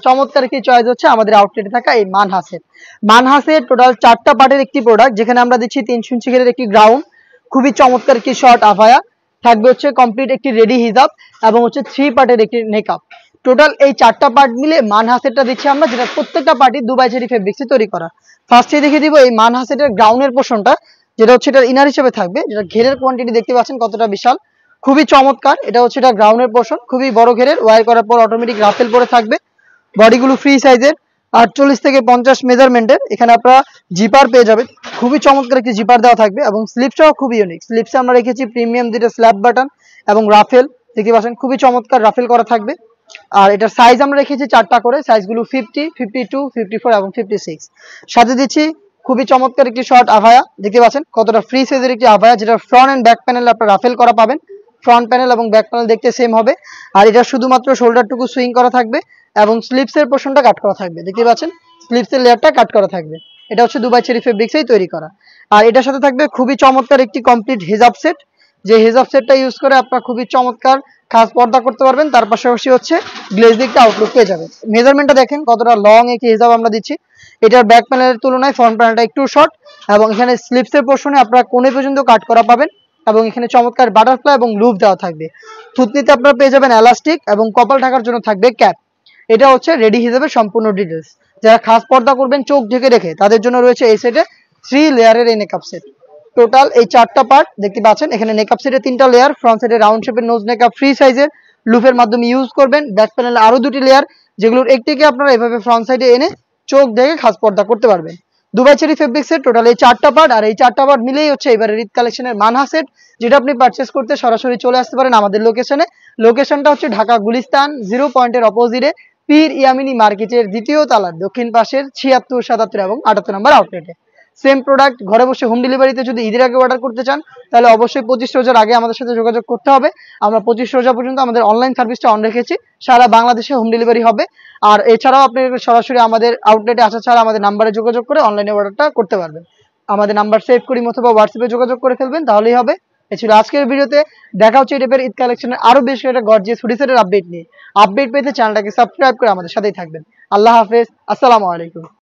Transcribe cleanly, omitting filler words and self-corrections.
চমৎকার একটি চয়েস হচ্ছে আমাদের আউটলেটে থাকা এই মানহাসের। মানহাসের টোটাল 4টা পার্টের একটি প্রোডাক্ট, যেখানে আমরা দিচ্ছি 3 ইঞ্চি ঘেরের একটি গ্রাউন্ড, খুবই চমৎকার একটি শর্ট আফায়া, থাকবে হচ্ছে কমপ্লিট একটি রেডি হিজাব এবং হচ্ছে 3 পার্টের একটি নেকআপ। টোটাল এই 4টা পার্ট মিলে মানহাসেরটা দিচ্ছি আমরা, যেটা প্রত্যেকটা পার্টি দুবাই চেরি ফেব্রিক্সে তৈরি করা। ফার্স্টে দেখিয়ে দিব এই মানহাসের গ্রাউন্ডের পোর্শনটা, যেটা হচ্ছে এটা ইনার হিসেবে থাকবে, যেটা ঘেরের কোয়ান্টিটি দেখতে পাচ্ছেন কতটা বিশাল, খুবই চমৎকার। এটা হচ্ছে এটা গ্রাউন্ডের পোর্শন, খুবই বড় ঘেরের, ওয়্যার করার পর অটোমেটিক রাফেল পরে থাকবে। বডিগুলো ফ্রি সাইজের 48 থেকে 50 মেজারমেন্টের। এখানে আপনারা জিপার পেয়ে যাবেন, খুবই চমৎকার একটি জিপার দেওয়া থাকবে এবং স্লিপসটাও খুবই ইউনিক। স্লিপসে আমরা রেখেছি প্রিমিয়াম দুটো স্ল্যাব বাটন এবং রাফেল দেখতে পাচ্ছেন, খুবই চমৎকার রাফেল করা থাকবে। আর এটার সাইজ আমরা রেখেছি 4টা করে, সাইজগুলো 50, 52, 54 এবং 56। সাথে দিচ্ছি খুবই চমৎকার একটি শর্ট আভায়া, দেখতে পাচ্ছেন কতটা ফ্রি সাইজের একটি আভায়া, যেটা ফ্রন্ট এন্ড ব্যাক প্যানেল আপনারা রাফেল করা পাবেন। ফ্রন্ট প্যানেল এবং ব্যাক প্যানেল দেখতে সেম হবে। আর এটা শুধুমাত্র শোল্ডারটুকু সুইং করা থাকবে এবং স্লিপসের পোর্শনটা কাট করা থাকবে, দেখতে পাচ্ছেন স্লিপসের লেয়ারটা কাট করা থাকবে। এটা হচ্ছে দুবাই চেরি ফেব্রিক্সেই তৈরি করা। আর এটার সাথে থাকবে খুবই চমৎকার একটি কমপ্লিট হিজাব সেট, যে হিজাব সেটটা ইউজ করে আপনারা খুবই চমৎকার খাস পর্দা করতে পারবেন। তার পাশাপাশি হচ্ছে গ্লেজ একটা আউটলুক পেয়ে যাবেন। মেজারমেন্টটা দেখেন কতটা লং একটি হিজাব আমরা দিচ্ছি। এটার ব্যাক প্যানেলের তুলনায় ফ্রন্ট প্যানেলটা একটু শর্ট এবং এখানে স্লিপসের পোর্শনে আপনারা কোণে পর্যন্ত কাট করা পাবেন এবং এখানে চমৎকার বাটারফ্লাই এবং লুপ দেওয়া থাকবে। থুতনিতে আপনারা পেয়ে যাবেন এলাস্টিক এবং কপাল ঢাকার জন্য থাকবে ক্যাপ। এটা হচ্ছে রেডি হিসেবে সম্পূর্ণ ডিটেলস। যারা খাস পর্দা করবেন চোখ ঢেকে রেখে, তাদের জন্য রয়েছে এই সেটে 3 লেয়ারের এই মেকআপ সেট। টোটাল এই 4টা পার্ট দেখতে পাচ্ছেন। এখানে মেকআপ সেটে 3টা লেয়ার, ফ্রন্ট সাইডে রাউন্ড শেপের নোজ মেকআপ ফ্রি সাইজের লুপের মাধ্যমে ইউজ করবেন। ব্যাক প্যানেলে আরো 2টি লেয়ার, যেগুলোর একটিকে আপনারা এভাবে ফ্রন্ট সাইডে এনে চোখ ঢেকে খাস পর্দা করতে পারবেন। দুবাই চেরি ফেব্রিক্সের টোটাল এই 4টা পার্ট, আর এই 4টা পার্ট মিলেই হচ্ছে এবারে ঈদ কালেকশনের মানহা সেট, যেটা আপনি পারচেস করতে সরাসরি চলে আসতে পারেন আমাদের লোকেশনে। লোকেশনটা হচ্ছে ঢাকা গুলিস্তান 0 পয়েন্টের অপোজিটে পীর ইয়ামিনী মার্কেটের 2য় তলার দক্ষিণ পাশের 76, 77 এবং 78 নম্বর আউটলেটে। সেম প্রোডাক্ট ঘরে বসে হোম ডেলিভারিতে যদি ঈদের আগে অর্ডার করতে চান, তাহলে অবশ্যই 25 রোজার আগে আমাদের সাথে যোগাযোগ করতে হবে। আমরা 25 রোজা পর্যন্ত আমাদের অনলাইন সার্ভিসটা অন রেখেছি, সারা বাংলাদেশে হোম ডেলিভারি হবে। আর এছাড়াও আপনি সরাসরি আমাদের আউটলেটে আসা ছাড়া আমাদের নাম্বারে যোগাযোগ করে অনলাইনে অর্ডারটা করতে পারবেন। আমাদের নাম্বার সেভ করি অথবা হোয়াটসঅ্যাপে যোগাযোগ করে ফেলবেন, তাহলেই হবে। এ ছিল আজকের ভিডিওতে। দেখা হচ্ছে এই টাইপের ঈদ কালেকশনের আরো বেশ একটা গর্জিয়াস হুডি সেটের আপডেট নিয়ে। আপডেট পেতে চ্যানেলটাকে সাবস্ক্রাইব করে আমাদের সাথেই থাকবেন। আল্লাহ হাফেজ, আসসালামু আলাইকুম।